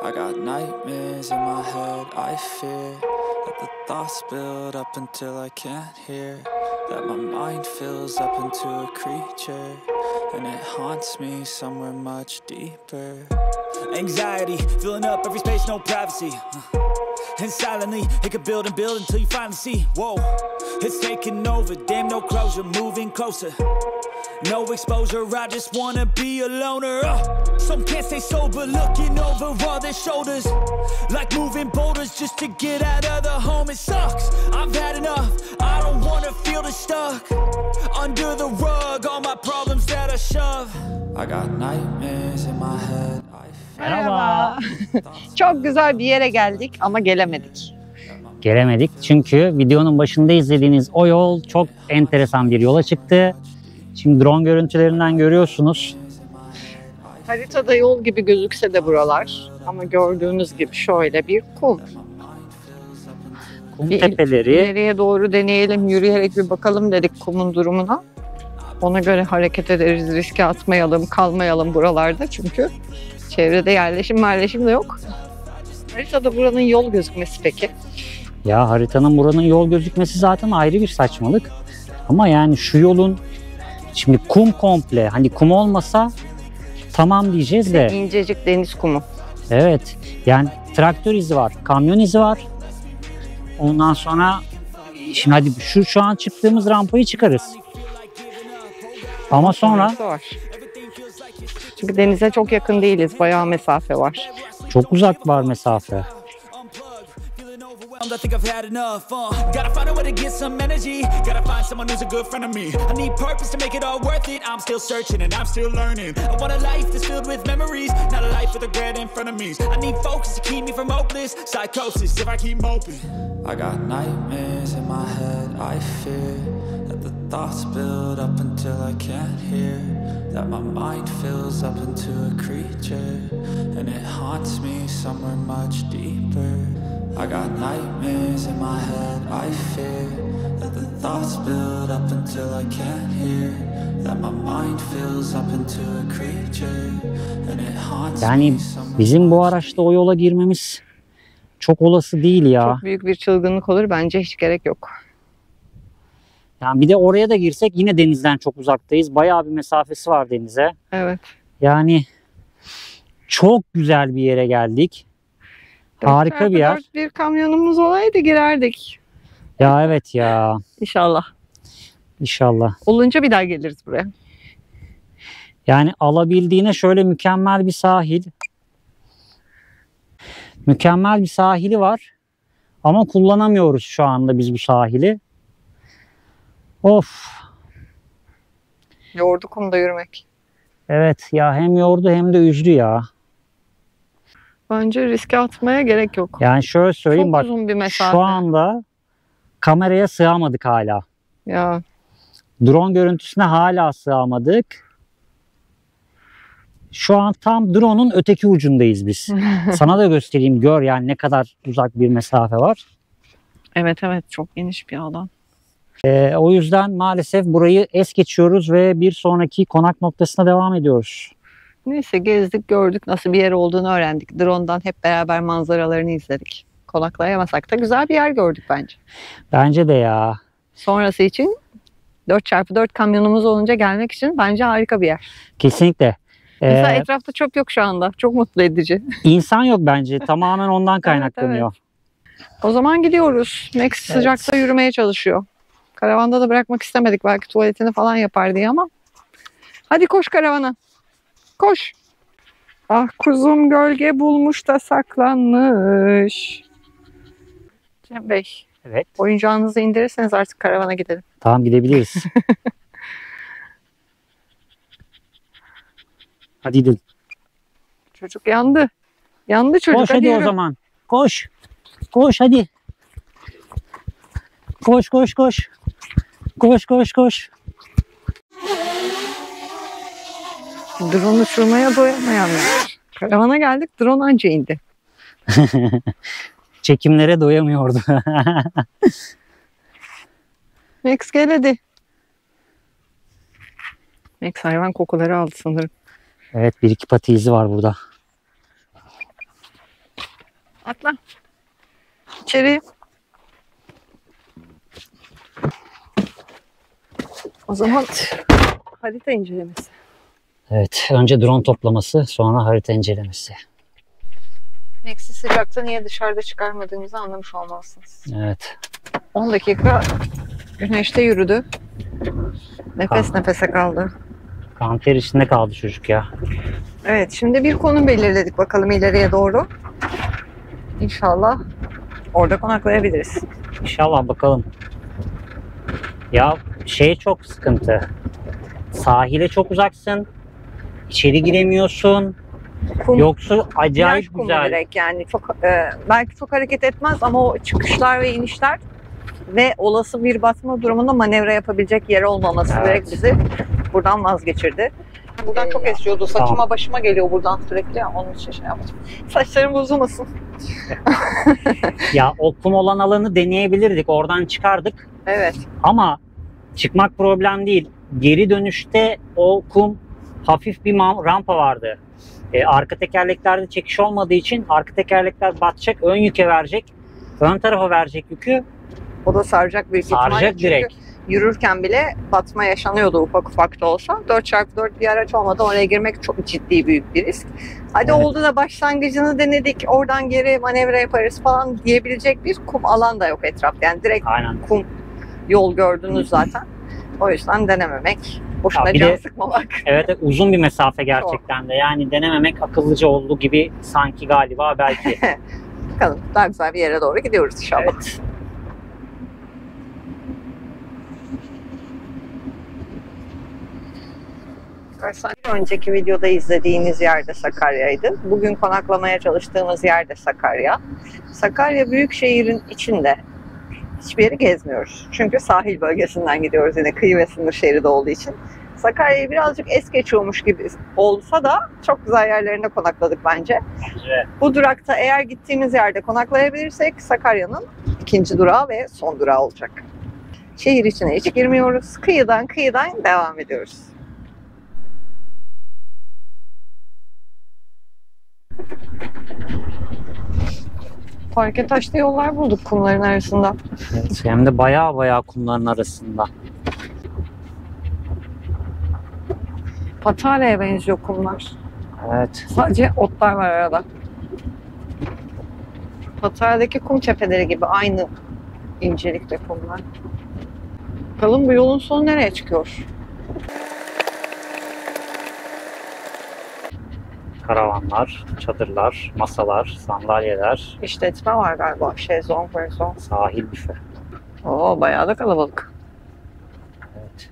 I got nightmares in my head, I fear that the thoughts build up until I can't hear, that my mind fills up into a creature, and it haunts me somewhere much deeper. Anxiety, filling up every space, no privacy. And silently, it could build and build until you finally see, whoa, it's taking over, damn no closure, moving closer. No exposure, I just wanna be a loner. Some can't stay sober, looking over all their shoulders, like moving boulders just to get out of the home. It sucks, I've had enough, I don't wanna feel the stuck under the rug, all my problems that I shove. I got nightmares in my head. Merhaba. Çok güzel bir yere geldik ama gelemedik. Gelemedik çünkü videonun başında izlediğiniz o yol çok enteresan bir yola çıktı. Şimdi drone görüntülerinden görüyorsunuz. Haritada yol gibi gözükse de buralar ama gördüğünüz gibi şöyle bir kum. Kum tepeleri. İleriye doğru deneyelim, yürüyerek bir bakalım dedik kumun durumuna. Ona göre hareket ederiz, riske atmayalım, kalmayalım buralarda çünkü çevrede yerleşim de yok. Haritada buranın yol gözükmesi peki? Ya haritanın buranın yol gözükmesi zaten ayrı bir saçmalık. Ama yani şu yolun şimdi kum komple, hani kum olmasa tamam diyeceğiz de. İncecik deniz kumu. Evet, yani traktör izi var, kamyon izi var. Ondan sonra şimdi hadi şu an çıktığımız rampayı çıkarız. Ama sonra var. Çünkü denize çok yakın değiliz, bayağı mesafe var. Çok uzak var mesafe. I think I've had enough, gotta find a way to get some energy, gotta find someone who's a good friend of me. I need purpose to make it all worth it, I'm still searching and I'm still learning. I want a life that's filled with memories, not a life with regret in front of me. I need focus to keep me from hopeless psychosis if I keep moping. I got nightmares in my head, I fear that the thoughts build up until I can't hear, that my mind fills up into a creature, and it haunts me somewhere much deeper. I got nightmares in my head, I fear that the thoughts build up until I can't hear, that my mind fills up into a creature, and it haunts me. Yani bizim bu araçta o yola girmemiz çok olası değil ya. Çok büyük bir çılgınlık olur, bence hiç gerek yok. Yani bir de oraya da girsek yine denizden çok uzaktayız. Bayağı bir mesafesi var denize. Evet. Yani çok güzel bir yere geldik. Harika bir yer. Bir kamyonumuz olaydı girerdik. Ya evet ya. İnşallah. İnşallah. Olunca bir daha geliriz buraya. Yani alabildiğine şöyle mükemmel bir sahil. Mükemmel bir sahili var. Ama kullanamıyoruz şu anda biz bu sahili. Of. Yordu kumda yürümek. Evet ya, hem yordu hem de üzdü ya. Bence riske atmaya gerek yok. Yani şöyle söyleyeyim, çok bak uzun bir mesafe. şu anda kameraya sığamadık hala. Ya. Drone görüntüsüne hala sığamadık. Şu an tam drone'un öteki ucundayız biz. Sana da göstereyim, gör yani ne kadar uzak bir mesafe var. Evet çok geniş bir alan. O yüzden maalesef burayı es geçiyoruz ve bir sonraki konak noktasına devam ediyoruz. Neyse, gezdik gördük, nasıl bir yer olduğunu öğrendik. Drone'dan hep beraber manzaralarını izledik. Konaklayamasak da güzel bir yer gördük bence. Bence de ya. Sonrası için 4x4 kamyonumuz olunca gelmek için bence harika bir yer. Kesinlikle. Mesela etrafta çöp yok şu anda. Çok mutlu edici. İnsan yok bence. Tamamen ondan kaynaklanıyor. Evet. O zaman gidiyoruz. Max sıcakta yürümeye çalışıyor. Karavanda da bırakmak istemedik. Belki tuvaletini falan yapar diye ama. Hadi koş karavana. Koş. Ah kuzum gölge bulmuş da saklanmış. Cem Bey. Evet. Oyuncağınızı indirirseniz artık karavana gidelim. Tamam, gidebiliriz. Hadi gidelim. Çocuk yandı. Yandı çocuk. Koş hadi o zaman. Koş. Koş hadi. Koş. Koş. Drone uçurmaya doyamayanlar. Karavana geldik, drone anca indi. Çekimlere doyamıyordu. Max gel hadi. Max hayvan kokuları aldı sanırım. Evet, bir iki pati izi var burada. Atla. İçeri. O zaman harita incelemesi. Evet, önce drone toplaması, sonra harita incelemesi. Eksi sıcakta niye dışarıda çıkarmadığımızı anlamış olmalısınız. Evet. 10 dakika güneşte yürüdü. Nefes nefese kaldı. Kanter içinde kaldı çocuk ya. Evet, şimdi bir konum belirledik bakalım ileriye doğru. İnşallah orada konaklayabiliriz. İnşallah bakalım. Ya şey çok sıkıntı. Sahile çok uzaksın. İçeri giremiyorsun. Kum, Yoksa plaj acayip kumu güzel. direkt yani çok belki çok hareket etmez ama o çıkışlar ve inişler ve olası bir batma durumunda manevra yapabilecek yer olmaması Evet. direkt bizi buradan vazgeçirdi. Buradan çok esiyordu. Saçıma Tamam. başıma geliyor buradan sürekli. Ya, onun için şey yaptım. Saçlarım bozulmasın. Ya o kum olan alanı deneyebilirdik. Oradan çıkardık. Evet. Ama çıkmak problem değil. Geri dönüşte o kum hafif bir rampa vardı. Arka tekerleklerde çekiş olmadığı için arka tekerlekler batacak, ön yüke verecek. Ön tarafa verecek yükü. O da saracak büyük ihtimalle. Saracak Çünkü direkt. yürürken bile batma yaşanıyordu ufak ufak da olsa. 4x4 bir araç olmadan oraya girmek çok ciddi büyük bir risk. Hadi Evet. oldu da başlangıcını denedik, oradan geri manevra yaparız falan diyebilecek bir kum alan da yok etrafta. Yani direkt Aynen. kum yol gördünüz zaten. O yüzden denememek, boşuna Ya bir can de- sıkmamak. Evet, uzun bir mesafe gerçekten de. Yani denememek akıllıca olduğu gibi sanki galiba belki. Bakalım daha güzel bir yere doğru gidiyoruz inşallah. Evet. Arkadaşlar, bir önceki videoda izlediğiniz yerde Sakarya'ydı. Bugün konaklamaya çalıştığımız yerde Sakarya. Sakarya Büyükşehir'in içinde. Hiçbir yeri gezmiyoruz. Çünkü sahil bölgesinden gidiyoruz yine kıyı ve sınır şeridi olduğu için. Sakarya'yı birazcık es geçiyormuş gibi olsa da çok güzel yerlerinde konakladık bence. Bence Bu durakta eğer gittiğimiz yerde konaklayabilirsek Sakarya'nın ikinci durağı ve son durağı olacak. Şehir içine hiç girmiyoruz. Kıyıdan devam ediyoruz. Parke taşlı yollar bulduk kumların arasında. evet. Hem de baya kumların arasında. Patara'ya benziyor kumlar. Evet. Sadece otlar var arada. Patara'daki kum tepeleri gibi aynı incelikte kumlar. Bakalım bu yolun sonu nereye çıkıyor? Karavanlar, çadırlar, masalar, sandalyeler, İşletme var galiba. Şezlong, vezlong. sahil büfe. Oo, bayağı da kalabalık. Evet.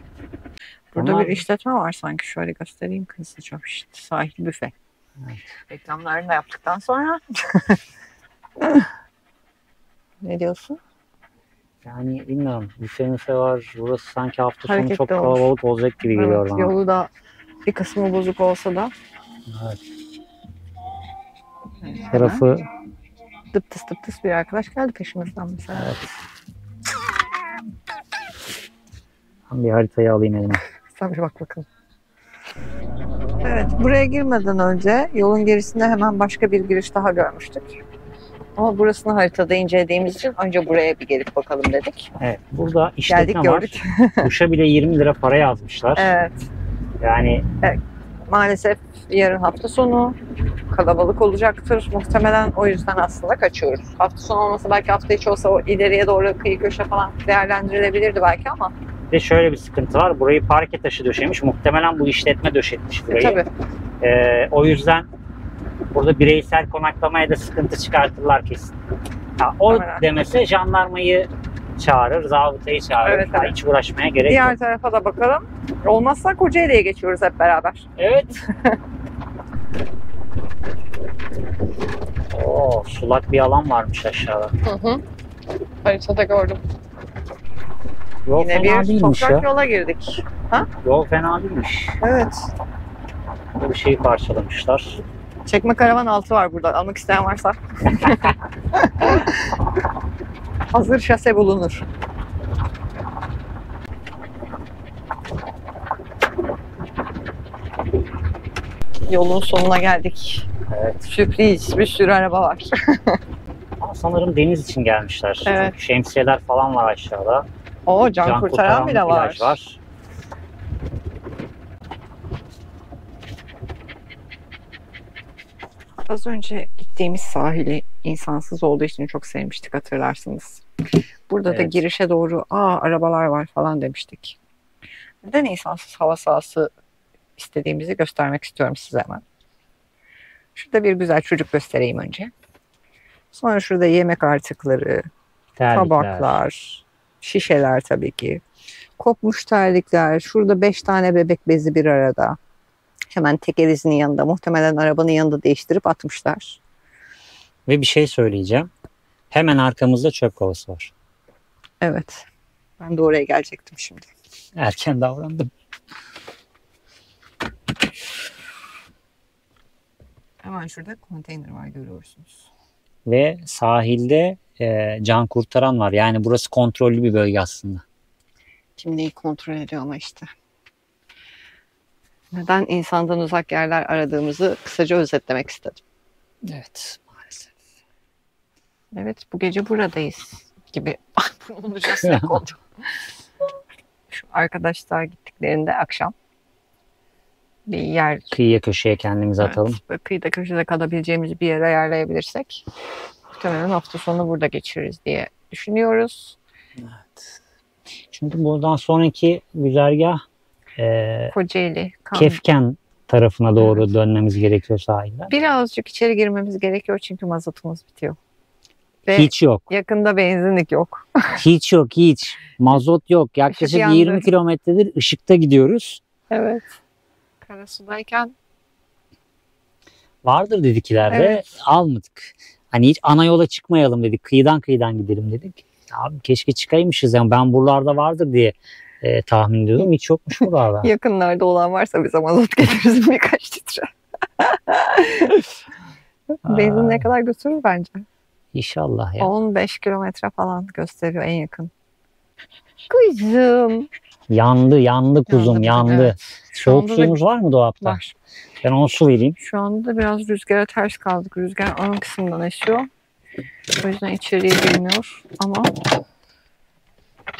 Burada Bunlar- bir işletme var sanki. Şöyle göstereyim hızlıca. İşte sahil büfe. Evet. Reklamlarını da yaptıktan sonra. Ne diyorsun? Yani bilmiyorum. Büfe var. Burası sanki hafta sonu Hareketli çok olur. kalabalık olacak gibi geliyor Evet, bana. yolu da bir kısmı bozuk olsa da. Evet. Tarafı Dıp tıs bir arkadaş geldi peşimizden mesela. evet. Ben bir haritayı alayım elime. Sen bir bak bakalım. Evet, buraya girmeden önce yolun gerisinde hemen başka bir giriş daha görmüştük. Ama burasını haritada incelediğimiz için önce buraya bir gelip bakalım dedik. Evet. Burada işletme Geldik var. gördük. Duşa bile 20 lira para yazmışlar. Evet, Yani maalesef yarın hafta sonu kalabalık olacaktır muhtemelen, o yüzden aslında kaçıyoruz. Hafta sonu olmasa belki hafta içi olsa o ileriye doğru kıyı köşe falan değerlendirilebilirdi belki ama bir de şöyle bir sıkıntı var. Burayı parke taşı döşemiş. Muhtemelen bu işletme döşetmiş burayı. tabii. O yüzden burada bireysel konaklamaya da sıkıntı çıkartırlar kesin. Ya, o Muhtemelen. demese jandarmayı çağırır, zabıtayı çağırır. Evet, Ya, evet. hiç uğraşmaya gerek Diğer yok. tarafa da bakalım. Olmazsa Kocaeli'ye geçiyoruz hep beraber. Evet. Oo, sulak bir alan varmış aşağıda. Haritada gördüm. Yol Yine fena bir değilmiş ya. toprak yola girdik. Yol fena değilmiş. Evet. Bu şeyi parçalamışlar. Çekme karavan altı var burada. Almak isteyen varsa. Hazır şase bulunur. Yolun sonuna geldik. Evet. Sürpriz. Bir sürü araba var. Sanırım deniz için gelmişler. Evet. Çünkü şemsiyeler falan var aşağıda. O can kurtaran bile var. plaj var. Az önce gittiğimiz sahili insansız olduğu için çok sevmiştik, hatırlarsınız. Burada da Evet. girişe doğru arabalar var falan demiştik. Neden insansız hava sahası istediğimizi göstermek istiyorum size hemen. Şurada bir güzel çocuk göstereyim önce. Sonra şurada yemek artıkları, Terlikler. tabaklar, şişeler tabii ki. Kopmuş terlikler. Şurada 5 tane bebek bezi bir arada. Hemen tekerizinin yanında. Muhtemelen arabanın yanında değiştirip atmışlar. Ve bir şey söyleyeceğim. Hemen arkamızda çöp kovası var. Evet. Ben de oraya gelecektim şimdi. Erken davrandım. Hemen şurada konteyner var, görüyorsunuz. Ve sahilde can kurtaran var. Yani burası kontrollü bir bölge aslında. Kim neyi kontrol ediyor ama işte. Neden insandan uzak yerler aradığımızı kısaca özetlemek istedim. Evet, maalesef. Evet, bu gece buradayız gibi. Bunu unutacağız ne oldu. Şu arkadaşlar gittiklerinde akşam bir yer, Kıyıya köşeye kendimizi atalım. böyle kıyıda köşede kalabileceğimiz bir yere ayarlayabilirsek muhtemelen hafta sonu burada geçiririz diye düşünüyoruz. Evet. Çünkü buradan sonraki güzergah Kocaeli, Kefken tarafına doğru dönmemiz gerekiyor sahilden. Birazcık içeri girmemiz gerekiyor çünkü mazotumuz bitiyor. Ve Hiç yok. yakında benzinlik yok. Hiç yok, hiç. Mazot yok. Yaklaşık yandı. 20 kilometredir ışıkta gidiyoruz. Evet. Karasudayken Vardır dedik ileride. Evet. Almadık. Hani hiç ana yola çıkmayalım dedik. Kıyıdan gidelim dedik. Abi keşke çıkaymışız. Yani ben buralarda vardır diye tahmin ediyordum. Hiç yokmuş buralarda. yakınlarda olan varsa bize mazot getiririz birkaç litre. Benzin ne kadar götürür bence? İnşallah ya. 15 kilometre falan gösteriyor en yakın. Kuzum. Yandı kuzum yandı. Evet. Şu Soğuk anda da suyumuz var mı dolapta? var. Ben ona su vereyim. Şu anda da biraz rüzgara ters kaldık. Rüzgar ön kısımdan esiyor. O yüzden içeriye girmiyor. Ama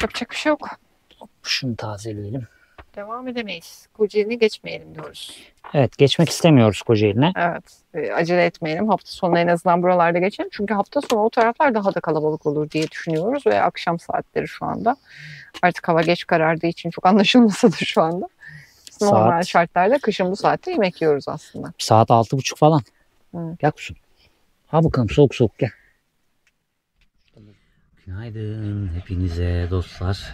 yapacak bir şey yok. Şunu tazeleyelim. Devam edemeyiz. Kocaeli'ni geçmeyelim diyoruz. Evet, geçmek istemiyoruz Kocaeli'ne. Evet. Acele etmeyelim. Hafta sonu en azından buralarda geçelim. Çünkü hafta sonu o taraflar daha da kalabalık olur diye düşünüyoruz. Ve akşam saatleri şu anda. Artık hava geç karardığı için çok anlaşılmasa da şu anda. Normal şartlarda kışın bu saatte yemek yiyoruz aslında. Saat 6.30 falan. Evet. Gel kuzum. Ha bakalım soğuk gel. Günaydın hepinize dostlar.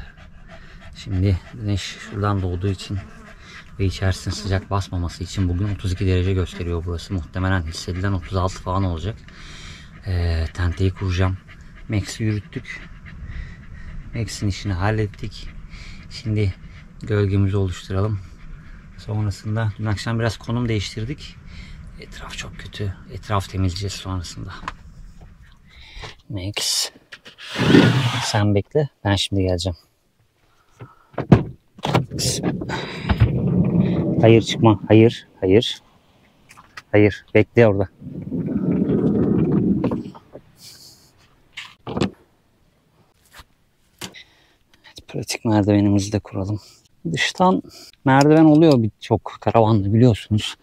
Şimdi güneş şuradan doğduğu için ve içerisine sıcak basmaması için bugün 32 derece gösteriyor burası. Muhtemelen hissedilen 36 falan olacak. Tenteyi kuracağım. Max'i yürüttük. Max'in işini hallettik. Şimdi gölgemizi oluşturalım. Sonrasında dün akşam biraz konum değiştirdik. Etraf çok kötü. Etraf temizleyeceğiz sonrasında. Max. Sen bekle. Ben şimdi geleceğim. Hayır çıkma. Hayır. Bekle orada. Evet, pratik merdivenimizi de kuralım. Dıştan merdiven oluyor birçok karavanda biliyorsunuz.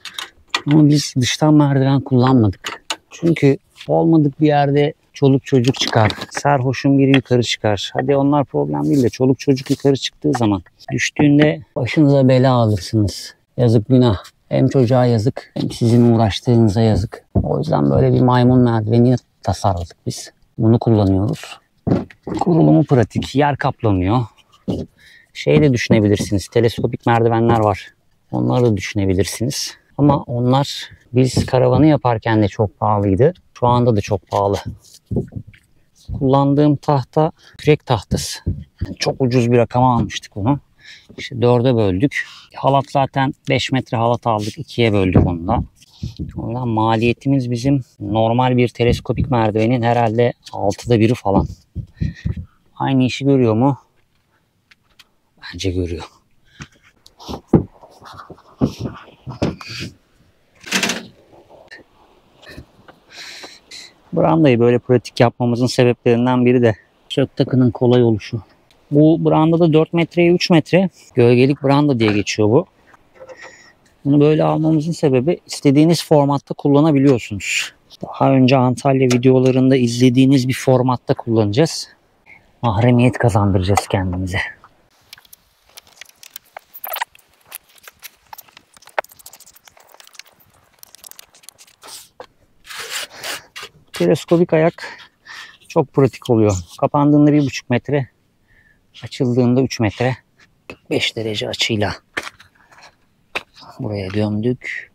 Ama biz dıştan merdiven kullanmadık. Çünkü olmadık bir yerde çoluk çocuk çıkar. Sarhoşun biri yukarı çıkar. Hadi onlar problem değil de çoluk çocuk yukarı çıktığı zaman düştüğünde başınıza bela alırsınız. Yazık günah. Hem çocuğa yazık hem sizin uğraştığınıza yazık. O yüzden böyle bir maymun merdiveni tasarladık biz. Bunu kullanıyoruz. Kurulumu pratik. Yer kaplanıyor. Şey de düşünebilirsiniz. Teleskopik merdivenler var. Onları da düşünebilirsiniz. Ama onlar biz karavanı yaparken de çok pahalıydı. Şu anda da çok pahalı. Kullandığım tahta kürek tahtası. Çok ucuz bir rakama almıştık onu. İşte 4'e böldük. Halat zaten 5 metre halat aldık. 2'ye böldük onu da. Ondan maliyetimiz bizim normal bir teleskopik merdivenin herhalde 6'da 1'i falan. Aynı işi görüyor mu? Bence görüyor. Brandayı böyle pratik yapmamızın sebeplerinden biri de sök takının kolay oluşu. Bu brandada 4 metreye 3 metre. Gölgelik branda diye geçiyor bu. Bunu böyle almamızın sebebi istediğiniz formatta kullanabiliyorsunuz. Daha önce Antalya videolarında izlediğiniz bir formatta kullanacağız. Mahremiyet kazandıracağız kendimize. Teleskopik ayak çok pratik oluyor. Kapandığında 1,5 metre, açıldığında 3 metre. 5 derece açıyla buraya döndük.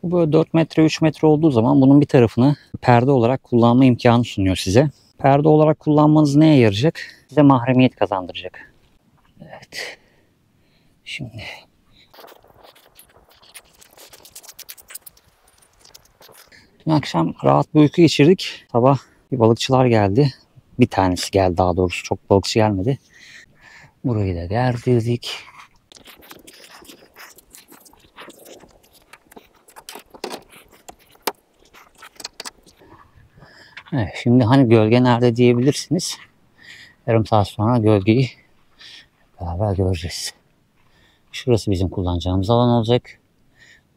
Bu böyle 4 metre 3 metre olduğu zaman bunun bir tarafını perde olarak kullanma imkanı sunuyor size. Perde olarak kullanmanız neye yarayacak? Size mahremiyet kazandıracak. Evet. Şimdi dün akşam rahat bir uyku geçirdik. Sabah bir balıkçılar geldi. Bir tanesi geldi daha doğrusu. Çok balıkçı gelmedi. Burayı da gerdirdik. Evet, şimdi hani gölge nerede diyebilirsiniz. Yarım saat sonra gölgeyi beraber göreceğiz. Şurası bizim kullanacağımız alan olacak.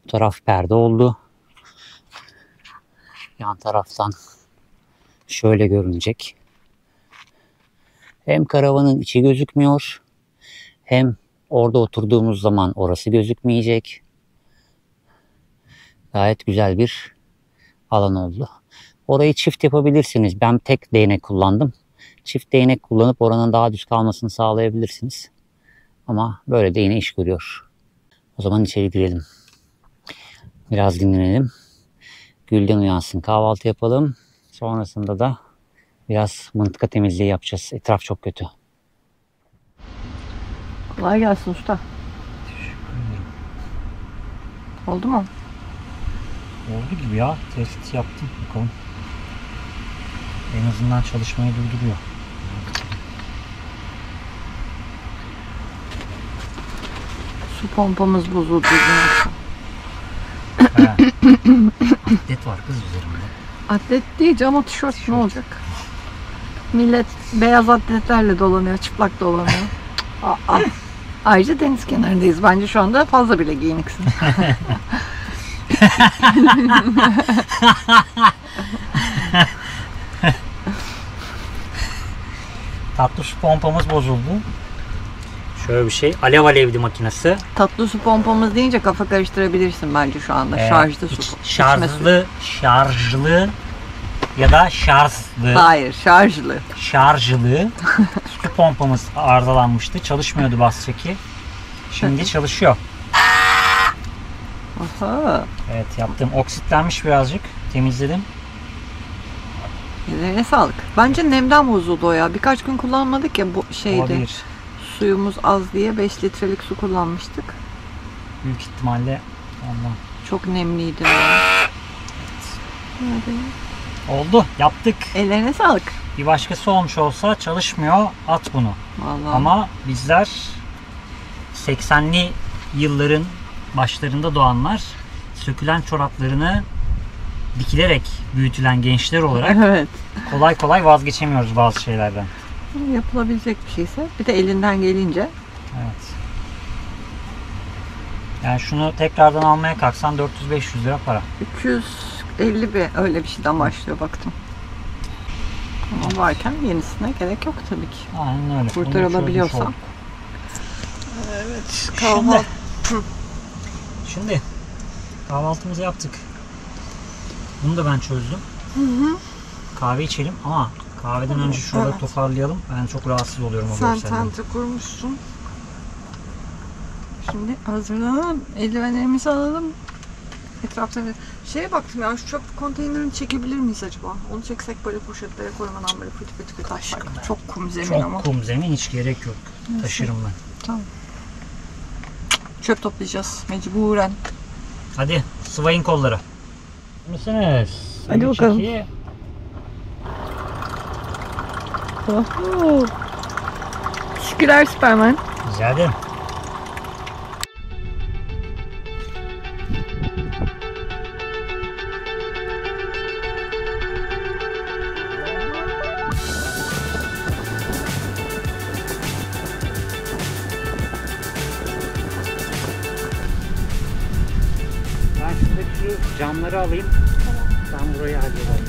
Bu taraf perde oldu. Yan taraftan şöyle görünecek. Hem karavanın içi gözükmüyor, hem orada oturduğumuz zaman orası gözükmeyecek. Gayet güzel bir alan oldu. Orayı çift yapabilirsiniz. Ben tek değnek kullandım. Çift değnek kullanıp oranın daha düz kalmasını sağlayabilirsiniz. Ama böyle de yine iş görüyor. O zaman içeri girelim. Biraz dinlenelim. Gülden uyansın, kahvaltı yapalım. Sonrasında da biraz mıntıka temizliği yapacağız. Etraf çok kötü. Kolay gelsin usta. Oldu mu? Oldu gibi ya. Test yaptım. Bakalım. En azından çalışmayı durduruyor. Su pompamız bozuldu. Atlet var kız üzerimde. Atlet değil, cama tişört ne olacak? Millet beyaz atletlerle dolanıyor, çıplak dolanıyor. Aa. Ayrıca deniz kenarındayız. Bence şu anda fazla bile giyiniksin. Tatlı su pompamız bozuldu. Şöyle bir şey. Alev alevli makinesi. Tatlı su pompamız deyince kafa karıştırabilirsin bence şu anda. Şarjlı su. Şarjlı ya da şarjlı. Hayır, şarjlı. Şarjlı su pompamız arızalanmıştı. Çalışmıyordu bas çeki. Şimdi çalışıyor. Aha. Evet yaptım. Oksitlenmiş birazcık. Temizledim. Ellerine sağlık. Bence nemden bozuldu o ya. Birkaç gün kullanmadık ya bu şeyde. Olabilir. Suyumuz az diye 5 litrelik su kullanmıştık. Büyük ihtimalle ondan. Çok nemliydi. Evet. Oldu. Yaptık. Ellerine sağlık. Bir başkası olmuş olsa çalışmıyor. At bunu. Vallahi. Ama bizler 80'li yılların başlarında doğanlar, sökülen çoraplarını dikilerek büyütülen gençler olarak Evet. kolay kolay vazgeçemiyoruz bazı şeylerden. Yapılabilecek bir şeyse. Bir de elinden gelince. Evet. Yani şunu tekrardan almaya kalksan 400-500 lira para. 250 bir öyle bir şeyden başlıyor baktım. Ama varken yenisine gerek yok tabii ki. Aynen öyle. Kurtarılabiliyorsa. Evet. Kahvaltı. Şimdi kahvaltımızı yaptık. Bunu da ben çözdüm. Kahve içelim ama kahveden önce şurada toparlayalım. Ben çok rahatsız oluyorum o Sen görselden. tente kurmuşsun. Şimdi hazırlanalım. Eldivenlerimizi alalım. Etrafta bir şeye baktım ya, şu çöp konteynerini çekebilir miyiz acaba? Onu çeksek böyle poşetlere koymadan böyle pıtı pıtı pıtı taşlar. Çok kum zemin Çok ama. kum zemin, hiç gerek yok. Neyse. Taşırım ben. Tamam. Çöp toplayacağız mecburen. Hadi sıvayın kolları. Mısınız? Hadi bakalım. Oho. Teşekkürler Süperman. Rica ederim. Camları alayım. Ben burayı hallederim.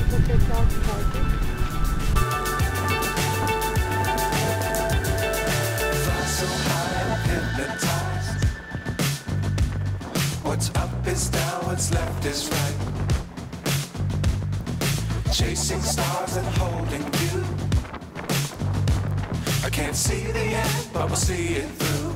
What's up is down, what's left is right. Chasing stars and holding you. I can't see the end, but we'll see it through.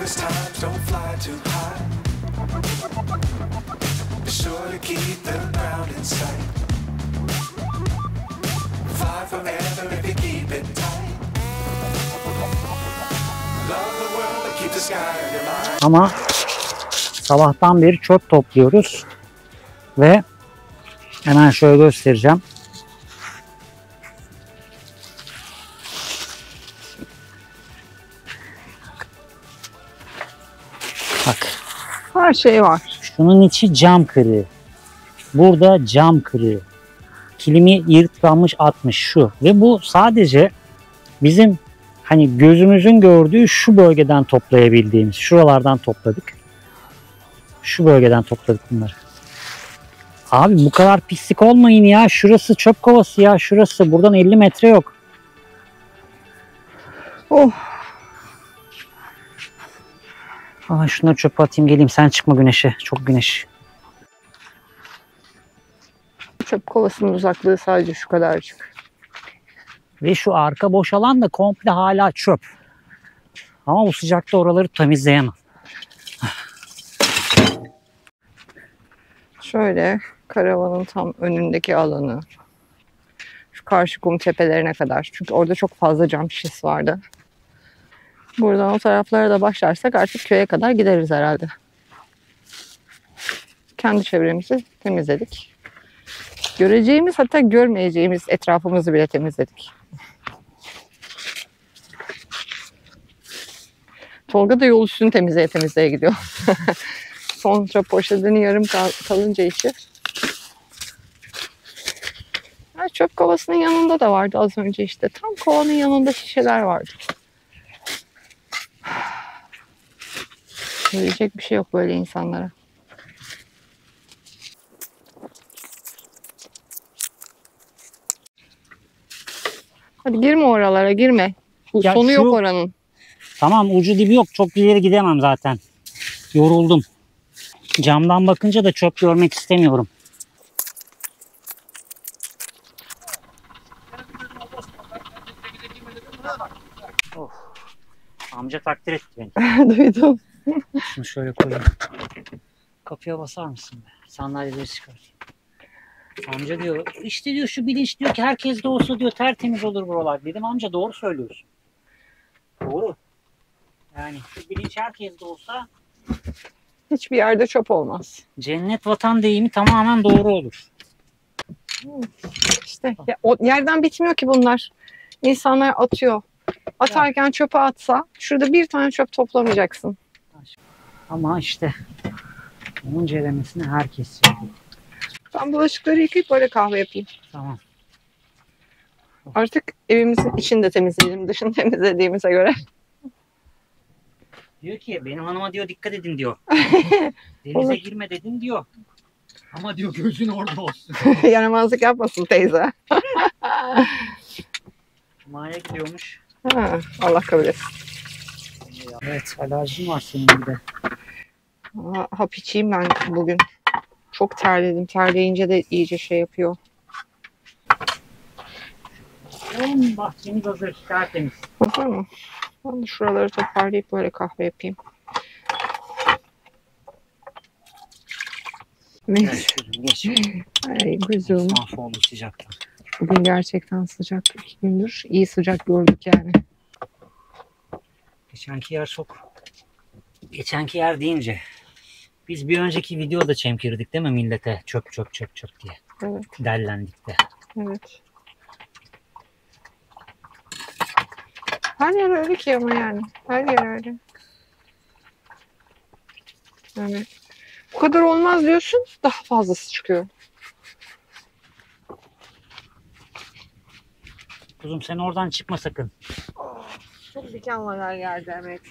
Times don't fly too high. Be sure to keep the ground in sight. Fly forever if you keep it tight. Love the world and keep the sky on your mind. Ama sabahtan beri çöp topluyoruz ve hemen şöyle göstereceğim. Bak. Her şey var. Şunun içi cam kırığı. Burada cam kırığı. Kilimi yırtlanmış atmış şu. Ve bu sadece bizim hani gözümüzün gördüğü şu bölgeden toplayabildiğimiz. Şuralardan topladık. Şu bölgeden topladık bunları. Abi bu kadar pislik olmayın ya. Şurası çöp kovası ya. Şurası. Buradan 50 metre yok. Oh. Aa, şunları çöpe atayım geleyim. Sen çıkma güneşe. Çok güneş. Çöp kovasının uzaklığı sadece şu kadarcık. Ve şu arka boş alan da komple hala çöp. Ama bu sıcakta oraları temizleyemem. Şöyle karavanın tam önündeki alanı. Şu karşı kum tepelerine kadar. Çünkü orada çok fazla cam şişesi vardı. Buradan o taraflara da başlarsak artık köye kadar gideriz herhalde. Kendi çevremizi temizledik. Göreceğimiz hatta görmeyeceğimiz etrafımızı bile temizledik. Tolga da yol üstünü temizleye gidiyor. Son çöp poşetini yarım kalınca içi. Ha, çöp kovasının yanında da vardı az önce işte. Tam kovanın yanında şişeler vardı. Söyleyecek bir şey yok böyle insanlara. Hadi girme oralara, girme. Ya Sonu şu- yok oranın. Tamam ucu dibi yok. Çok ileri gidemem zaten. Yoruldum. Camdan bakınca da çöp görmek istemiyorum. Of. Amca takdir etti beni. Duydum. Şunu şöyle koyayım. Kapıya basar mısın be? Sandalyeleri çıkartayım. Amca diyor işte diyor şu bilinç diyor ki herkes de olsa diyor tertemiz olur buralar. Dedim amca doğru söylüyorsun. Doğru. Yani şu bilinç herkes de olsa Hiçbir yerde çöp olmaz. cennet vatan deyimi tamamen doğru olur. İşte ya, o yerden bitmiyor ki bunlar. İnsanlar atıyor. Atarken çöpe atsa şurada bir tane çöp toplamayacaksın. Ama işte onun ceremesini herkes yapıyor. Ben bulaşıkları yıkayıp böyle kahve yapayım. Tamam. Artık evimizin içini de temizleyelim. Dışını temizlediğimize göre. Diyor ki benim hanıma diyor dikkat edin diyor. Denize Olur. girme dedin diyor. Ama diyor gözün orada olsun. Yaramazlık yapmasın teyze. Cuma'ya gidiyormuş. Ha, Allah kabul etsin. Evet alerjim var senin bir de. Hap içeyim ben bugün. Çok terledim. Terleyince de iyice şey yapıyor. Bahçemiz hazır tertemiz. Hazır mı? Ben de şuraları toparlayıp böyle kahve yapayım. Geç kızım geç. Ay gözüm. Mahvoldu sıcaktan. Bugün gerçekten sıcak 2 gündür. İyi sıcak gördük yani. Geçenki yer çok... Geçenki yer deyince biz bir önceki videoda çemkirdik değil mi millete? Çöp çöp çöp çöp diye. Evet. Dellendik de. Evet. Her yer öyle ki ama yani. Her yer öyle. Yani bu kadar olmaz diyorsun, daha fazlası çıkıyor. Kuzum sen oradan çıkma sakın. Çok diken var her yerde Emek.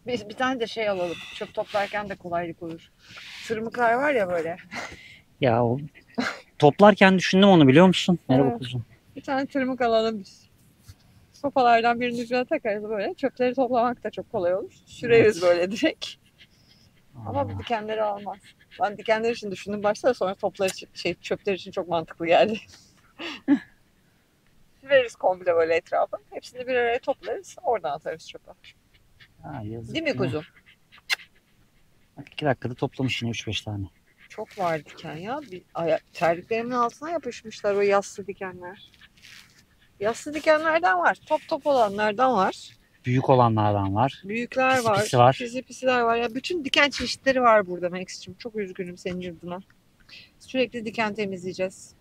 Biz bir tane de şey alalım. Çöp toplarken de kolaylık olur. Tırmıklar var ya böyle. Ya o toplarken düşündüm onu biliyor musun? Merhaba Evet. kuzum. Bir tane tırmık alalım biz. Sopalardan birinin ucuna takarız böyle. Çöpleri toplamak da çok kolay olur. Süreriz böyle direkt. Ama bu dikenleri almaz. Ben dikenler için düşündüm başta da sonra toplar için, çöpler için çok mantıklı geldi. Süreriz komple böyle etrafa. Hepsini bir araya toplarız. Oradan atarız çöpe. Ha, yazık Değil mi ya. kuzum? Bak 2 dakikada toplamış yine 3-5 tane. Çok var diken ya. Terliklerimin altına yapışmışlar o yassı dikenler. Yassı dikenlerden var. Top top olanlardan var. Büyük olanlardan var. Büyükler Pisi var. pisi var. Pisi pisiler var. Ya bütün diken çeşitleri var burada Max'cim. Çok üzgünüm senin adına. Sürekli diken temizleyeceğiz.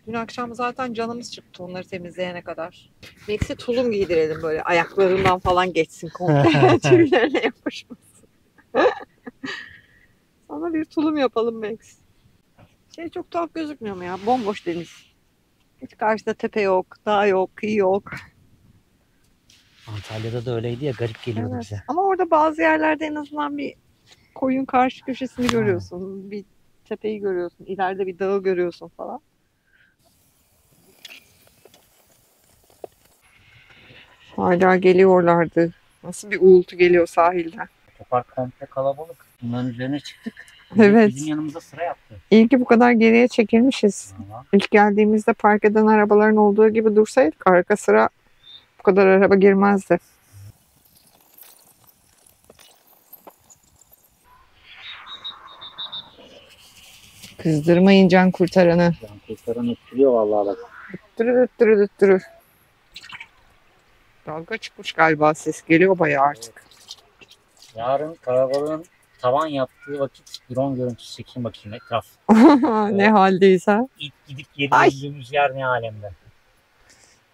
Dün akşam zaten canımız çıktı onları temizleyene kadar. Max'e tulum giydirelim böyle. Ayaklarından falan geçsin komple. Tüylerine yapışmasın. Sana bir tulum yapalım Max. Çok tuhaf gözükmüyor mu ya? Bomboş deniz. Hiç karşıda tepe yok, dağ yok, kıyı yok. Antalya'da da öyleydi ya, garip geliyordu Evet. bize. Ama orada bazı yerlerde en azından bir koyun karşı köşesini görüyorsun. Bir tepeyi görüyorsun. İleride bir dağı görüyorsun falan. Hala geliyorlardı. Nasıl bir uğultu geliyor sahilden. Topar komple kalabalık. Bunların üzerine çıktık. Evet. Bizim yanımıza sıra yaptı. İyi ki bu kadar geriye çekilmişiz. Valla. İlk geldiğimizde park eden arabaların olduğu gibi dursaydık arka sıra bu kadar araba girmezdi. Kızdırmayın can kurtaranı. Can kurtaran etkiliyor vallahi bak. Dürü. Dalga çıkmış galiba, ses geliyor bayağı artık. Yarın karabalığın tavan yaptığı vakit drone görüntüsü çekeyim bakayım etraf. Ne haldeyse. İlk gidip geri Ay. döndüğümüz yer ne alemde.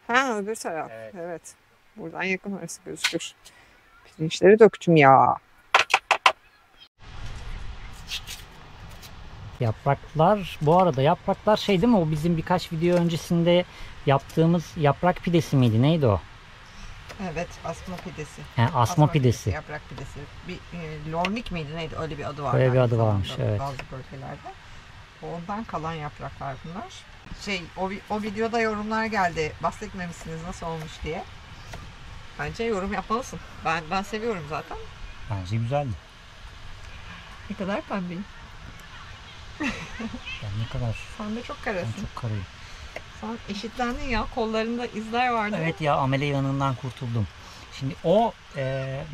Ha, öbür taraf. Evet. Evet. Buradan yakın orası gözükür. Pirinçleri döktüm ya. Yapraklar, bu arada yapraklar şey değil mi, o bizim birkaç video öncesinde yaptığımız yaprak pidesi miydi, neydi o? Evet, asma pidesi. He, asma pidesi. Yaprak pidesi. Bir lornik miydi neydi? Öyle bir adı var. Öyle bir aynı adı varmış, zamanda evet. Bazı bölgelerde. Ondan kalan yapraklar bunlar. O videoda yorumlar geldi. Bahsetmemişsiniz nasıl olmuş diye. Bence yorum yapmalısın. Ben seviyorum zaten. Bence güzeldi. Ne kadar pembeyim. Yani ne kadar, Sen de çok ben karasın. çok karayım. Sen eşitlendin ya. Kollarında izler vardı. Evet ya, amele yanından kurtuldum. Şimdi o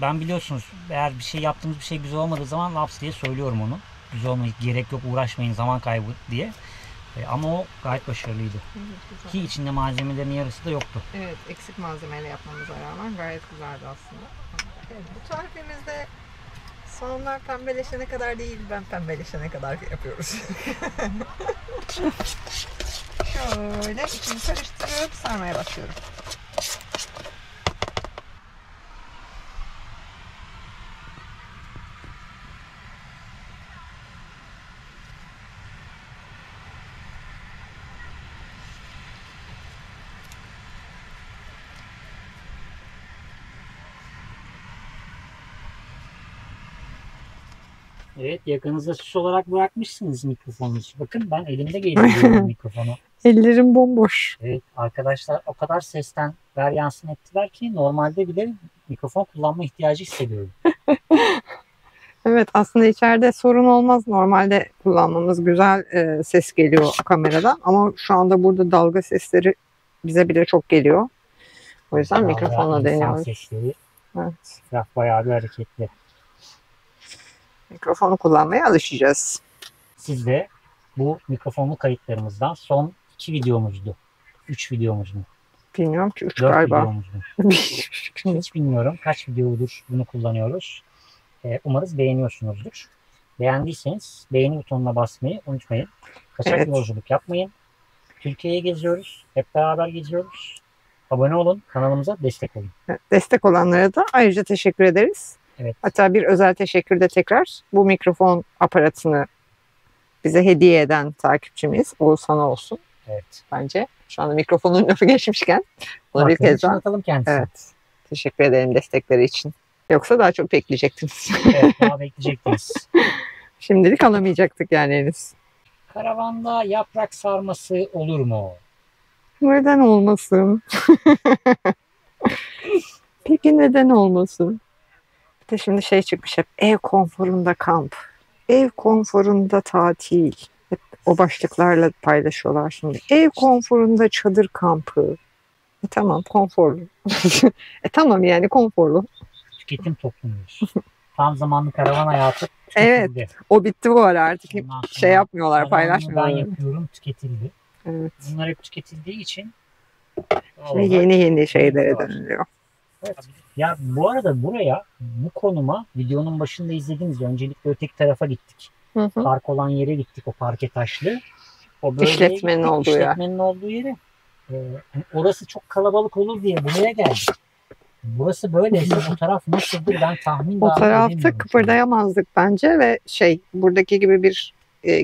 ben biliyorsunuz eğer bir şey yaptığımız bir şey güzel olmadığı zaman laps diye söylüyorum onu. Güzel olmayı gerek yok, uğraşmayın, zaman kaybı diye. Ama o gayet başarılıydı. Evet, Ki içinde malzemelerin yarısı da yoktu. evet, eksik malzemeyle yapmamıza rağmen gayet güzeldi aslında. Evet, bu tarifimizde soğanlar pembeleşene kadar değil, ben pembeleşene kadar yapıyoruz. Şöyle içini karıştırıp sarmaya başlıyorum. Evet, yakınızda süs olarak bırakmışsınız mikrofonunuzu. Bakın ben elimde geliyorum mikrofonu. Ellerim bomboş. Evet, arkadaşlar o kadar sesten varyansın ettiler ki normalde bile mikrofon kullanma ihtiyacı hissediyorum. Evet, aslında içeride sorun olmaz. Normalde kullanmamız güzel ses geliyor kameradan. Ama şu anda burada dalga sesleri bize bile çok geliyor. O yüzden mikrofonla İnsan deniyoruz. sesleri, Evet. etraf bayağı bir hareketli. Mikrofonu kullanmaya alışacağız. Siz de bu mikrofonlu kayıtlarımızdan son 2 videomuzdu. 3 videomuz mu? Bilmiyorum ki 3 4 galiba. videomuz mu? Hiç bilmiyorum kaç videodur bunu kullanıyoruz. Umarız beğeniyorsunuzdur. Beğendiyseniz beğeni butonuna basmayı unutmayın. Kaçak Evet. yolculuk yapmayın. Türkiye'yi geziyoruz. Hep beraber geziyoruz. Abone olun. Kanalımıza destek olun. Destek olanlara da ayrıca teşekkür ederiz. Evet. Hatta bir özel teşekkür de tekrar bu mikrofon aparatını bize hediye eden takipçimiz Oğuzhan olsun Evet. bence. Şu anda mikrofonun lafı geçmişken bunu bir Kulaklarını kez daha çınlatalım kendisine. evet, teşekkür ederim destekleri için. Yoksa daha çok bekleyecektiniz. Evet, daha bekleyecektiniz. Şimdilik alamayacaktık yani henüz. Karavanda yaprak sarması olur mu? Neden olmasın? Peki neden olmasın? Bir de şimdi şey çıkmış hep ev konforunda kamp, ev konforunda tatil. Hep o başlıklarla paylaşıyorlar şimdi. Ev konforunda çadır kampı. Tamam konforlu. Tamam yani konforlu. Tüketim toplumuyuz. Tam zamanlı karavan hayatı Evet. tüketildi. O bitti bu ara artık Ondan sonra şey yapmıyorlar karavanımı ben paylaşmıyorlar. yapıyorum tüketildi. Evet. Bunlar hep tüketildiği için Ve yeni şeylere var. dönülüyor. Evet. Ya bu arada buraya, bu konuma videonun başında izlediğiniz öncelikle öteki tarafa gittik. Hı hı. Park olan yere gittik, o parke taşlı. O bölgeye İşletmenin gittik, olduğu yer. işletmenin olduğu yere. Hani orası çok kalabalık olur diye buraya geldik. Burası böyleyse o taraf nasıldır ben tahmin O dahi tarafta edemiyorum. kıpırdayamazdık bence ve buradaki gibi bir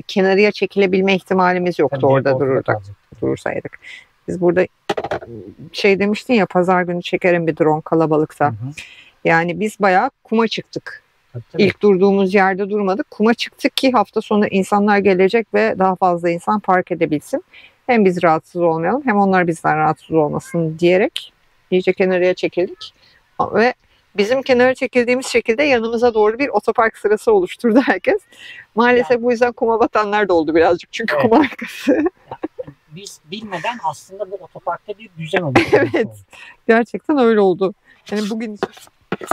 kenarıya çekilebilme ihtimalimiz yoktu Tabii orada direkt ortada dururdu. kalacak. Durursaydık. Biz burada şey demiştin ya pazar günü çekerim bir drone kalabalıkta. Hı hı. Yani biz bayağı kuma çıktık. Tabii. İlk durduğumuz yerde durmadık. Kuma çıktık ki hafta sonu insanlar gelecek ve daha fazla insan park edebilsin. Hem biz rahatsız olmayalım hem onlar bizden rahatsız olmasın diyerek iyice kenarıya çekildik. Ve bizim kenara çekildiğimiz şekilde yanımıza doğru bir otopark sırası oluşturdu herkes. Maalesef bu yüzden kuma batanlar da oldu birazcık. Çünkü Evet. kuma arkası. Biz bilmeden aslında bu otoparkta bir düzen oldu. Evet. Gerçekten öyle oldu. Yani bugün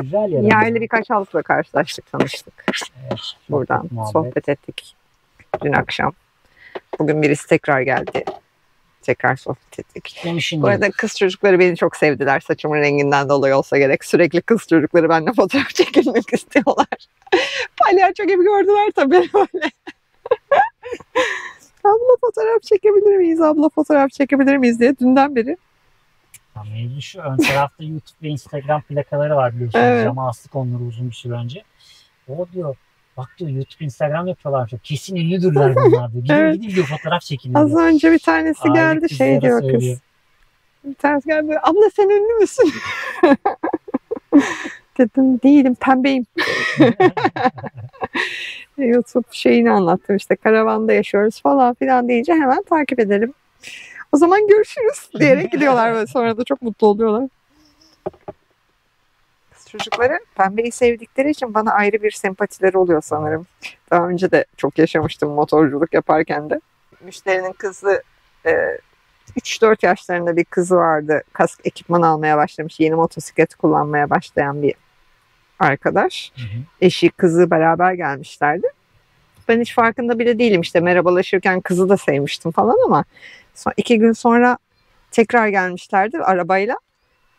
Güzel yer. yerli birkaç halkla karşılaştık, tanıştık. Evet, Buradan muhabbet. sohbet ettik dün akşam. Bugün birisi tekrar geldi. Tekrar sohbet ettik. Demişim Bu arada kız çocukları beni çok sevdiler. Saçımın renginden dolayı olsa gerek. Sürekli kız çocukları benimle fotoğraf çekilmek istiyorlar. Palyaço gibi gördüler tabii böyle. Abla fotoğraf çekebilir miyiz? Abla fotoğraf çekebilir miyiz diye dünden beri. Mevzu şu, ön tarafta YouTube ve Instagram plakaları var biliyorsunuz. Evet. Cama astık onları uzun bir süre önce. O diyor, bak diyor YouTube, Instagram yapıyorlar. Kesin ünlüdürler bunlar diyor. Gidin Evet. gidin diyor fotoğraf çekin Az diyor. önce bir tanesi Aile geldi şey kızlara diyor söylüyor. kız. Bir tanesi geldi böyle, abla sen ünlü müsün? Dedim değilim pembeyim. YouTube şeyini anlattım işte karavanda yaşıyoruz falan filan deyince hemen takip edelim. O zaman görüşürüz diyerek gidiyorlar ve sonra da çok mutlu oluyorlar. Kız çocukları pembeyi sevdikleri için bana ayrı bir sempatileri oluyor sanırım. Daha önce de çok yaşamıştım motorculuk yaparken de. Müşterinin kızı 3-4 yaşlarında bir kızı vardı. Kask ekipman almaya başlamış. Yeni motosiklet kullanmaya başlayan bir arkadaş. Hı hı. Eşi kızı beraber gelmişlerdi. Ben hiç farkında bile değilim işte merhabalaşırken kızı da sevmiştim falan ama 2 gün sonra tekrar gelmişlerdi arabayla.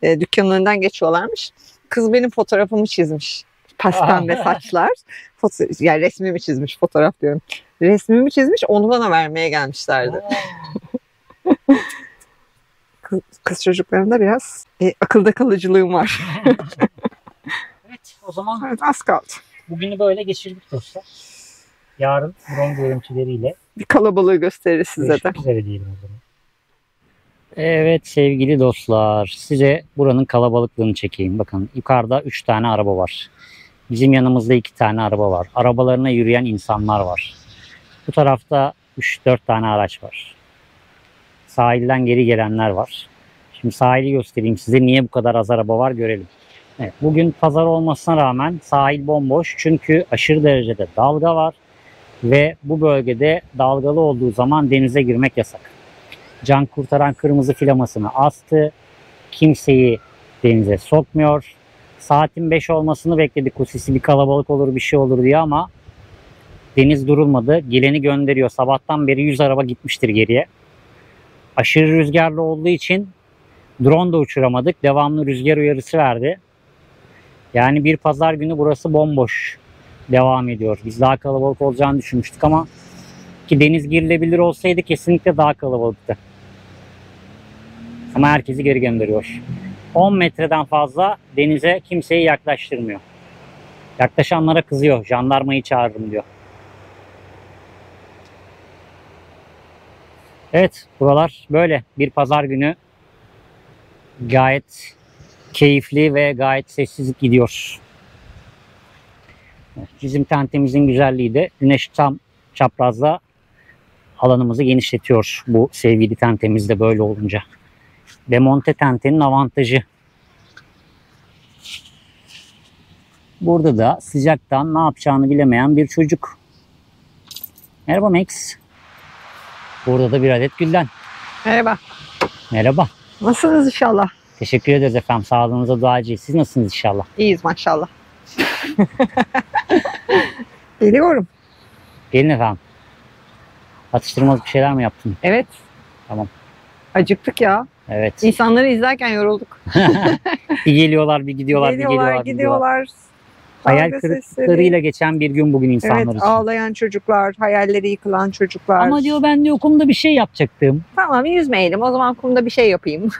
Dükkanın önünden geçiyorlarmış. Kız benim fotoğrafımı çizmiş. Pembe saçlar. Yani resmimi çizmiş, fotoğraf diyorum. Resmimi çizmiş, onu bana vermeye gelmişlerdi. Kız çocuklarında biraz akılda kalıcılığım var. Evet, o zaman Evet, az kaldı. bugünü böyle geçirdik dostlar. Yarın drone görüntüleriyle Bir kalabalığı gösteririz size de. görüşmek üzere diyelim o zaman. Evet sevgili dostlar, size buranın kalabalıklığını çekeyim. Bakın yukarıda 3 tane araba var. Bizim yanımızda 2 tane araba var. Arabalarına yürüyen insanlar var. Bu tarafta 3-4 tane araç var. Sahilden geri gelenler var. Şimdi sahili göstereyim size, niye bu kadar az araba var görelim. Evet, bugün pazar olmasına rağmen sahil bomboş çünkü aşırı derecede dalga var ve bu bölgede dalgalı olduğu zaman denize girmek yasak. Can kurtaran kırmızı filamasını astı. Kimseyi denize sokmuyor. Saatin 5 olmasını bekledik. Kusisi bir kalabalık olur bir şey olur diye ama deniz durulmadı. Geleni gönderiyor. Sabahtan beri 100 araba gitmiştir geriye. Aşırı rüzgarlı olduğu için drone da uçuramadık. Devamlı rüzgar uyarısı verdi. Yani bir pazar günü burası bomboş devam ediyor. Biz daha kalabalık olacağını düşünmüştük ama Ki deniz girilebilir olsaydı kesinlikle daha kalabalıktı. Ama herkesi geri gönderiyor. 10 metreden fazla denize kimseyi yaklaştırmıyor. Yaklaşanlara kızıyor. Jandarmayı çağırırım diyor. Evet, buralar böyle. Bir pazar günü gayet keyifli ve gayet sessiz gidiyor. Bizim tentemizin güzelliği de güneş tam çaprazda alanımızı genişletiyor. Bu sevgili tentemiz de böyle olunca. Demonte tentenin avantajı. Burada da sıcaktan ne yapacağını bilemeyen bir çocuk. Merhaba Max. Burada da bir adet Gülden. Merhaba. Merhaba. Nasılsınız inşallah? Teşekkür ederiz efendim. Sağlığınıza duacıyız. Siz nasılsınız inşallah? İyiyiz maşallah. Geliyorum. Gelin efendim. Atıştırmalık bir şeyler mi yaptın? Evet. Tamam. Acıktık ya. Evet. İnsanları izlerken yorulduk. Bir geliyorlar, bir gidiyorlar, bir geliyorlar, bir gidiyorlar. gidiyorlar. Hayal Dalga kırıklıklarıyla sesleri. geçen bir gün bugün insanlar Evet, için. ağlayan çocuklar, hayalleri yıkılan çocuklar. Ama diyor ben diyor kumda bir şey yapacaktım. Tamam, yüzmeyelim. O zaman kumda bir şey yapayım.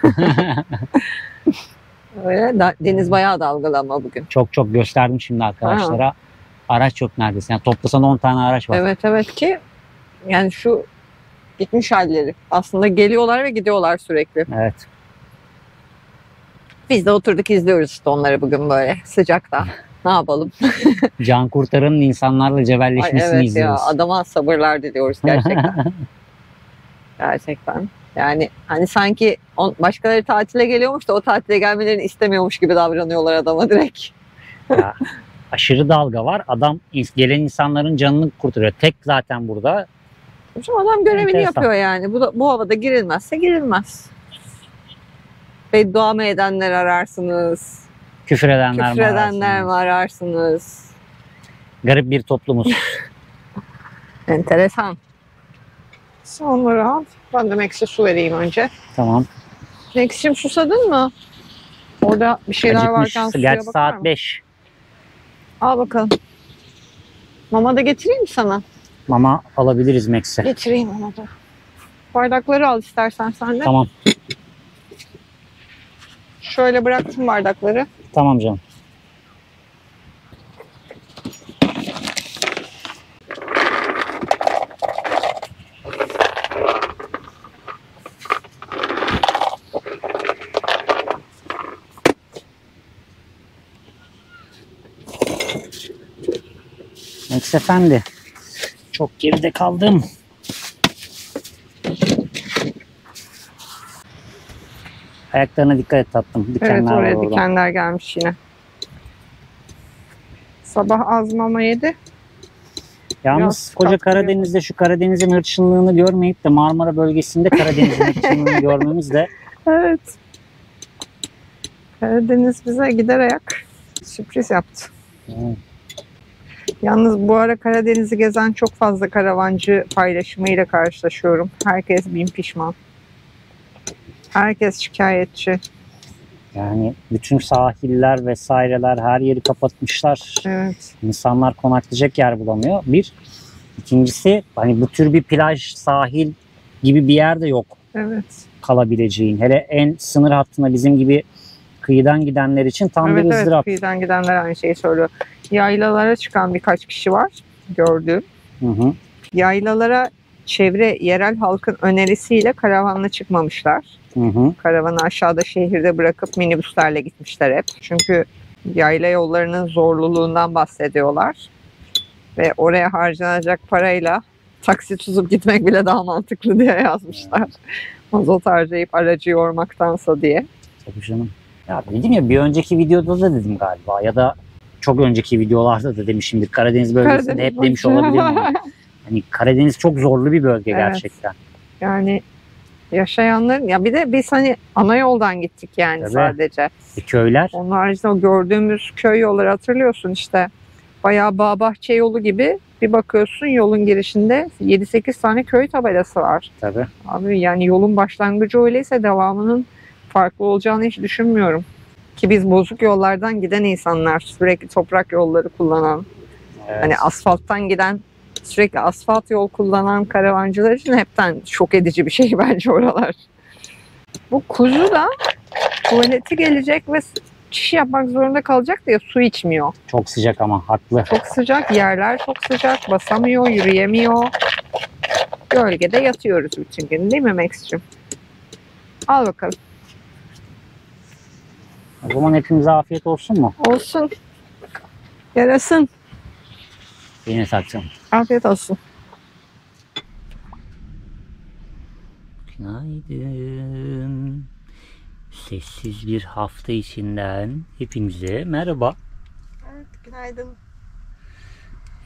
Öyle deniz bayağı dalgalı ama bugün. Çok gösterdim şimdi arkadaşlara. Araç yok neredeyse. Yani toplasan 10 tane araç var. Evet ki yani şu gitmiş halleri. Aslında geliyorlar ve gidiyorlar sürekli. Evet. Biz de oturduk izliyoruz işte onları bugün böyle sıcakta. Ne yapalım? Can kurtaranın insanlarla Ay, cebelleşmesini evet izliyoruz. ya, adama sabırlar diliyoruz gerçekten. Gerçekten. Yani hani sanki başkaları tatile geliyormuş da o tatile gelmelerini istemiyormuş gibi davranıyorlar adama direkt. Ya, aşırı dalga var. Adam gelen insanların canını kurtarıyor. Tek zaten burada. Şimdi adam görevini Enteresan. yapıyor yani. Bu havada girilmezse girilmez. Beddua mı edenler ararsınız? Küfür edenler Küfür edenler mi ararsınız? Garip bir toplumuz. Enteresan. Sen onları al. Ben de Max'e su vereyim önce. Tamam. Max'im susadın mı? Orada bir şeyler Acıkmış. varken suya Gerçi bakar saat mı? 5. Al bakalım. Mama da getireyim mi sana? Mama alabiliriz Max'e. Getireyim ona da. Bardakları al istersen sen de. Tamam. Şöyle bıraktım bardakları. Tamam canım. Max efendi. Çok geride kaldım. Ayaklarına dikkat et tatlım. Dikenler Evet, var oraya orada. dikenler gelmiş yine. Sabah az mama yedi. Yalnız Biraz koca katkı Karadeniz'de şu Karadeniz'in hırçınlığını görmeyip de Marmara bölgesinde Karadeniz'in hırçınlığını görmemiz de Evet. Karadeniz bize gider ayak sürpriz yaptı. Yalnız bu ara Karadeniz'i gezen çok fazla karavancı paylaşımıyla karşılaşıyorum. Herkes bin pişman. Herkes şikayetçi. yani bütün sahiller vesaireler her yeri kapatmışlar. Evet. İnsanlar konaklayacak yer bulamıyor. Bir. İkincisi hani bu tür bir plaj, sahil gibi bir yer de yok Evet. kalabileceğin. Hele en sınır hattına bizim gibi kıyıdan gidenler için tam Evet bir evet. ızdırap. Kıyıdan gidenler aynı şeyi söylüyor. Yaylalara çıkan birkaç kişi var gördüğüm. Hı hı. Yaylalara çevre yerel halkın önerisiyle karavanla çıkmamışlar. Hı hı. Karavanı aşağıda şehirde bırakıp minibüslerle gitmişler hep. Çünkü yayla yollarının zorluluğundan bahsediyorlar. Ve oraya harcanacak parayla taksi tutup gitmek bile daha mantıklı diye yazmışlar. Mazot harcayıp aracı yormaktansa diye. Tabii canım. Ya dedim ya bir önceki videoda da dedim galiba ya da çok önceki videolarda da demişimdir. Karadeniz bölgesinde Karadeniz hep demiş olabilirim ama. Hani Karadeniz çok zorlu bir bölge Evet. gerçekten. Yani yaşayanların ya bir de biz hani ana yoldan gittik yani Tabii. sadece. Köyler Onun haricinde o gördüğümüz köy yolları hatırlıyorsun işte. Bayağı bağ bahçe yolu gibi bir bakıyorsun yolun girişinde 7-8 tane köy tabelası var. tabii. Abi yani yolun başlangıcı öyleyse devamının farklı olacağını hiç düşünmüyorum. Ki biz bozuk yollardan giden insanlar, sürekli toprak yolları kullanan, Evet. hani asfalttan giden sürekli asfalt yol kullanan karavancılar için hepten şok edici bir şey bence oralar. Bu kuzu da tuvaleti gelecek ve çiş yapmak zorunda kalacak diye su içmiyor. Çok sıcak ama haklı. Çok sıcak, yerler çok sıcak, basamıyor, yürüyemiyor. Gölgede yatıyoruz bütün gün değil mi Max'cığım? Al bakalım. O zaman hepimize afiyet olsun mu? Olsun. Yarasın. Yine saçım. Afiyet olsun. Günaydın. Sessiz bir hafta içinden hepinize merhaba. Evet, günaydın.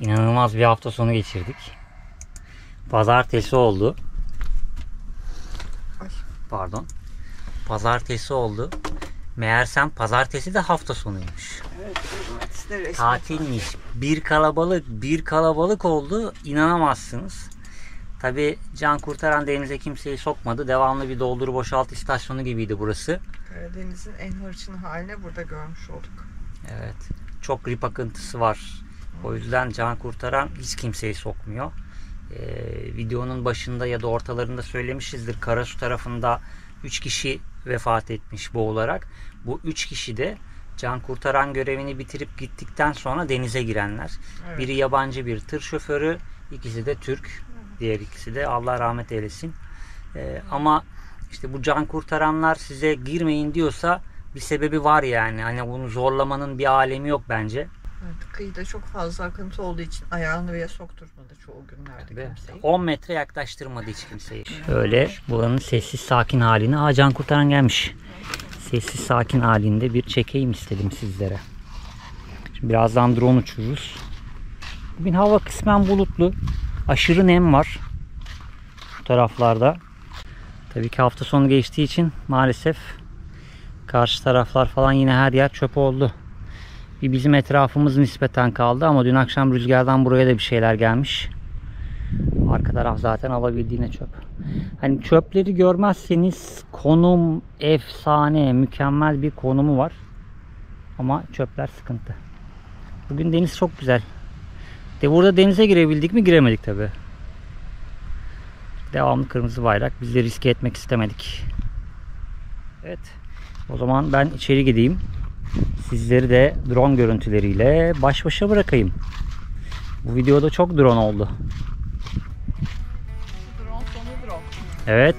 İnanılmaz bir hafta sonu geçirdik. Pazartesi oldu. Pardon. Pazartesi oldu. Meğersem pazartesi de hafta sonuymuş. Evet, Tatilmiş. Bir kalabalık oldu. İnanamazsınız. Tabii can kurtaran denize kimseyi sokmadı. Devamlı bir doldur boşalt istasyonu gibiydi burası. Karadeniz'in en hırçın halini burada görmüş olduk. Evet. Çok grip akıntısı var. O yüzden can kurtaran hiç kimseyi sokmuyor. Videonun başında ya da ortalarında söylemişizdir. Karasu tarafında 3 kişi vefat etmiş boğularak. Bu 3 kişi de can kurtaran görevini bitirip gittikten sonra denize girenler. Evet. Biri yabancı bir tır şoförü, ikisi de Türk. Diğer ikisi de Allah rahmet eylesin. Ama işte bu can kurtaranlar size girmeyin diyorsa bir sebebi var yani. Hani bunu zorlamanın bir alemi yok bence. Evet, kıyıda çok fazla akıntı olduğu için ayağını bile sokturmadı çoğu günlerde kimseyi. 10 metre yaklaştırmadı hiç kimseyi. Öyle buranın sessiz sakin halini. Can kurtaran gelmiş. Sessiz sakin halinde bir çekeyim istedim sizlere. Şimdi birazdan drone uçururuz. Bugün hava kısmen bulutlu. Aşırı nem var bu taraflarda. Tabii ki hafta sonu geçtiği için maalesef karşı taraflar falan yine her yer çöp oldu. Bir bizim etrafımız nispeten kaldı ama dün akşam rüzgardan buraya da bir şeyler gelmiş. Arka taraf zaten alabildiğine çöp. Hani çöpleri görmezseniz konum efsane, mükemmel bir konumu var. Ama çöpler sıkıntı. Bugün deniz çok güzel. Burada denize girebildik mi? Giremedik tabi. Devamlı kırmızı bayrak. Biz de riske etmek istemedik. Evet. O zaman ben içeri gideyim. Sizleri de drone görüntüleriyle baş başa bırakayım. Bu videoda çok drone oldu. Drone sonu drone. Evet.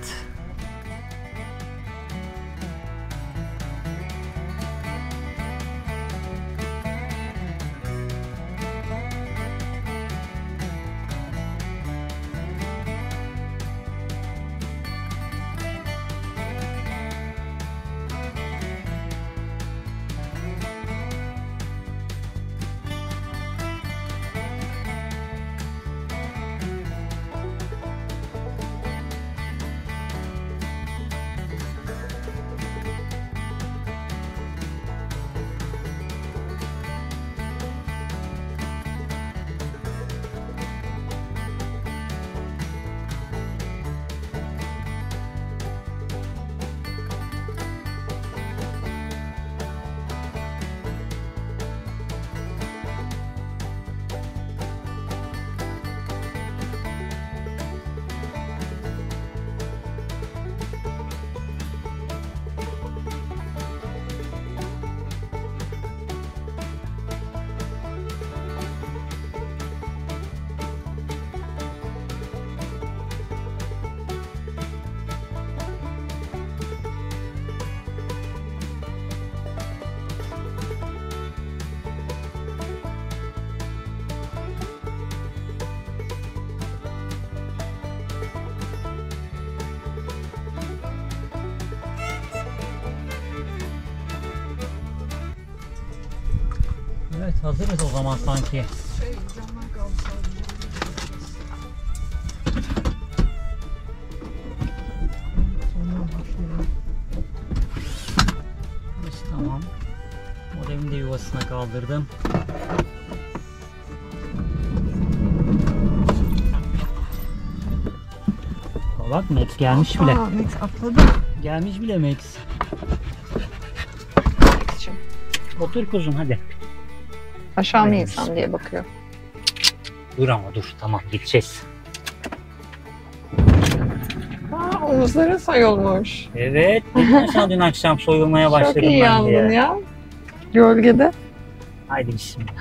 Evet, hazırız o zaman sanki. Tamam. Modemi de yuvasına kaldırdım. Bak Max gelmiş bile. Max atladı. Gelmiş bile Max. Otur kuzum hadi. Aşağı mı insem diye bakıyor. Dur ama dur. Tamam gideceğiz. Omuzların sayılmış. Evet. Dedim sana dün akşam soyulmaya başladım Çok iyi ben yandın diye. ya. Gölgede. Haydi bismillah.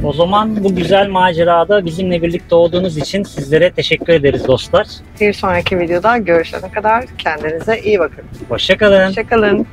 O zaman bu güzel macerada bizimle birlikte olduğunuz için sizlere teşekkür ederiz dostlar. Bir sonraki videoda görüşene kadar kendinize iyi bakın. Hoşça kalın. Hoşçakalın.